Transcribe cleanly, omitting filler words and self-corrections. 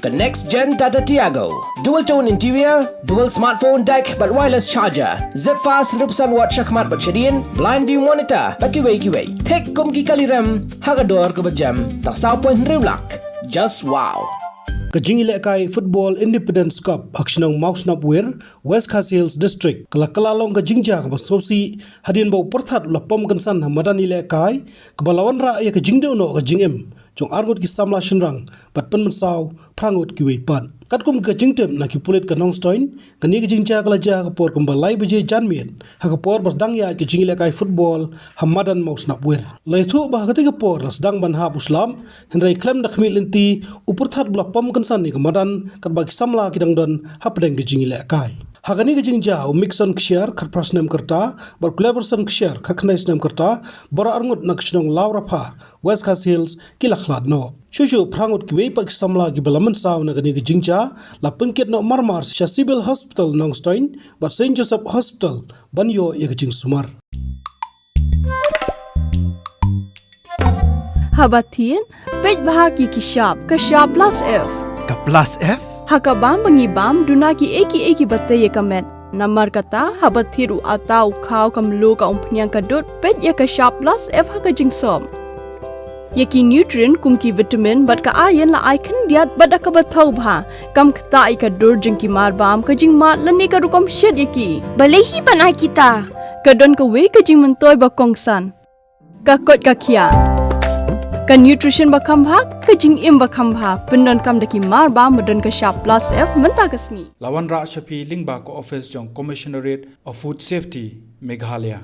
The next gen Tata Tiago. Dual tone interior, dual smartphone deck but wireless charger. Zip fast 100% watt syakmat bercedian, blind view monitor. Kiwai. Tek kum ki kali rem, hagador ke berjam. Tak sao pun riulak. Just wow. Ïalehkai Phutbol Independence Cup Shillong Mawsnapwir West Hills District kala-kalalong kajingja kabasosi hadin bau Pyrthat lapom kansan hamadan Ïalehkai kabalawan ra ya kajingde no kajingem jong argut ki Samla shinrang bat pen Mynsaw Phra Ngut ki weipan katkum kajingtem na ki pulit kanong stoin kani kajingja kalaja kapor kumbalai beje janmiet hakapor basdang ya ki Ïalehkai Phutbol hamadan Mawsnapwir laithu bah ketika por rasdang ban hab uslam henry klem nakmi linti upurthat lapom kansan ni kamadan karbagi Samla kidang don Hapdeng ki Ïalehkai Hagani ke jingja mixon kshar khat prasnam karta bar collaboration kshar khat khnais nam karta bora arngut nakshong laurapha West Hills kilakhlad no shushu Phrangut ki weipak Samla ki Mynsaw na gani ke jingja la pungket no marmar sha civil hospital nongstoin bar St Joseph Hospital banyo ye jing sumar Habatin pej bahagi ki shop ka shop plus f ka plus f Hakabam bangibam dunaki eki batay kamet. Namar kata habathiru atau kau kamlu ka umpnyang kadut pet ya ka shop plus f haka jingsom. Yaki nutrient kumki vitamin bat ka iron la icon diat bat ka bathau bha kam kata ai ka dur jingki mar bam ka jing mat lani ka rukom shed yaki. Balehi panai kita. Kadon ka we ka jing mentoy ba kongsan. Ka kot ka kia. Ka nutrition bakam bha ka jing im bakam bha pendon kam daki mar ba modon ka shop plus f menta kasni lawan ra shapi lingba ko office jong commissionerate of food safety Meghalaya